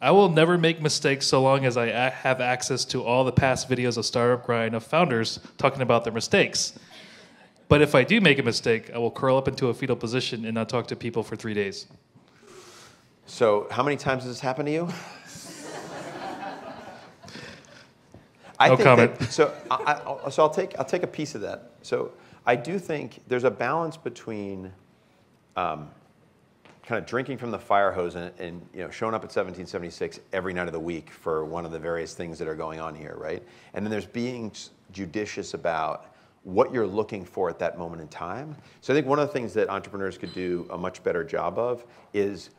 I will never make mistakes so long as I have access to all the past videos of Startup Grind of founders talking about their mistakes. But if I do make a mistake, I will curl up into a fetal position and not talk to people for 3 days. So how many times has this happened to you? No comment. I'll take a piece of that. So I do think there's a balance between kind of drinking from the fire hose and showing up at 1776 every night of the week for one of the various things that are going on here, right? And then there's being judicious about what you're looking for at that moment in time. So I think one of the things that entrepreneurs could do a much better job of is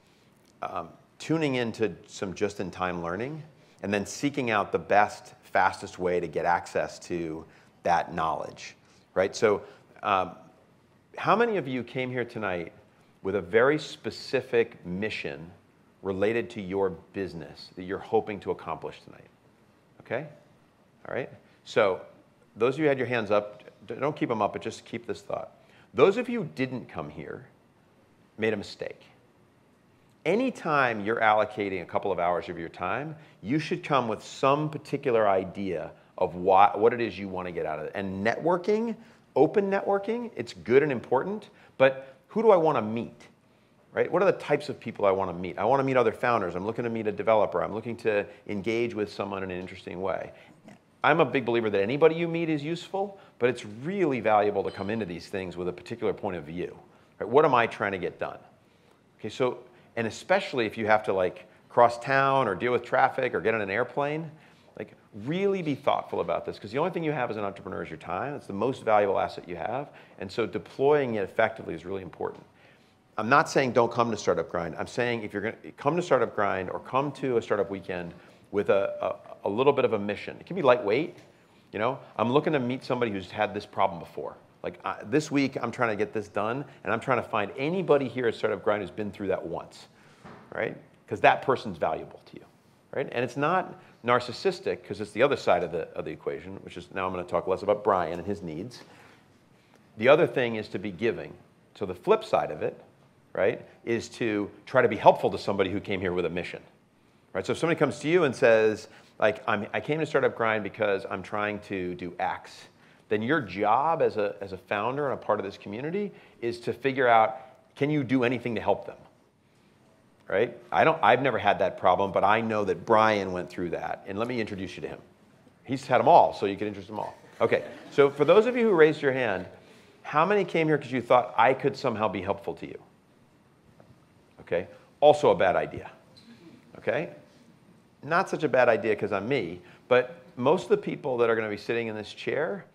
tuning into some just-in-time learning and then seeking out the best, fastest way to get access to that knowledge, right? So how many of you came here tonight with a very specific mission related to your business that you're hoping to accomplish tonight? Okay? All right? So those of you who had your hands up, don't keep them up, but just keep this thought. Those of you who didn't come here made a mistake. Anytime you're allocating a couple of hours of your time, you should come with some particular idea of what it is you want to get out of it. And networking, open networking, it's good and important, but who do I want to meet? Right? What are the types of people I want to meet? I want to meet other founders. I'm looking to meet a developer. I'm looking to engage with someone in an interesting way. I'm a big believer that anybody you meet is useful, but it's really valuable to come into these things with a particular point of view. Right? What am I trying to get done? Okay, so, and especially if you have to like cross town or deal with traffic or get on an airplane, like really be thoughtful about this, because the only thing you have as an entrepreneur is your time. It's the most valuable asset you have, and so deploying it effectively is really important. I'm not saying don't come to Startup Grind. I'm saying if you're going to come to Startup Grind or come to a startup weekend with a little bit of a mission. It can be lightweight. I'm looking to meet somebody who's had this problem before. Like this week, I'm trying to get this done, and I'm trying to find anybody here at Startup Grind who's been through that once, right? Because that person's valuable to you, right? And it's not narcissistic, because it's the other side of the equation, which is now I'm going to talk less about Brian and his needs. The other thing is to be giving. So the flip side of it, right, is to try to be helpful to somebody who came here with a mission. Right? So if somebody comes to you and says, like, I came to Startup Grind because I'm trying to do X, then your job as a founder and a part of this community is to figure out, can you do anything to help them? Right? I've never had that problem, but I know that Brian went through that, and let me introduce you to him. He's had them all, so you can introduce them all. Okay, so for those of you who raised your hand, how many came here because you thought I could somehow be helpful to you? Okay, also a bad idea. Okay? Not such a bad idea because I'm me, but most of the people that are going to be sitting in this chair,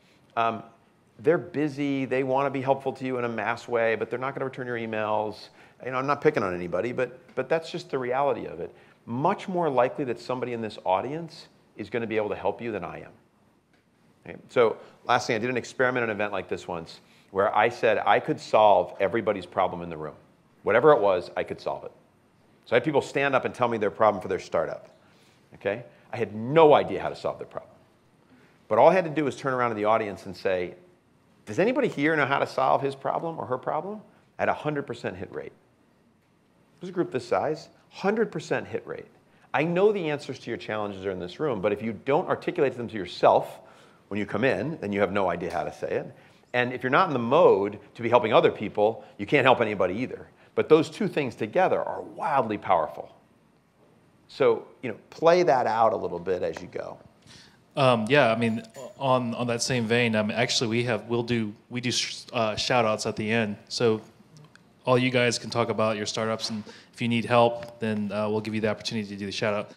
they're busy, they want to be helpful to you in a mass way, but they're not going to return your emails. I'm not picking on anybody, but that's just the reality of it. Much more likely that somebody in this audience is going to be able to help you than I am. Okay? So last thing, I did an experiment at an event like this once where I said I could solve everybody's problem in the room. Whatever it was, I could solve it. So I had people stand up and tell me their problem for their startup. Okay? I had no idea how to solve their problem. But all I had to do was turn around to the audience and say, does anybody here know how to solve his problem or her problem? At 100% hit rate. There's a group this size, 100% hit rate. I know the answers to your challenges are in this room, but if you don't articulate them to yourself when you come in, then you have no idea how to say it. And if you're not in the mode to be helping other people, you can't help anybody either. But those two things together are wildly powerful. So, play that out a little bit as you go. Yeah, I mean, on that same vein, actually we do shout outs at the end. So all you guys can talk about your startups, and if you need help, then we'll give you the opportunity to do the shout out.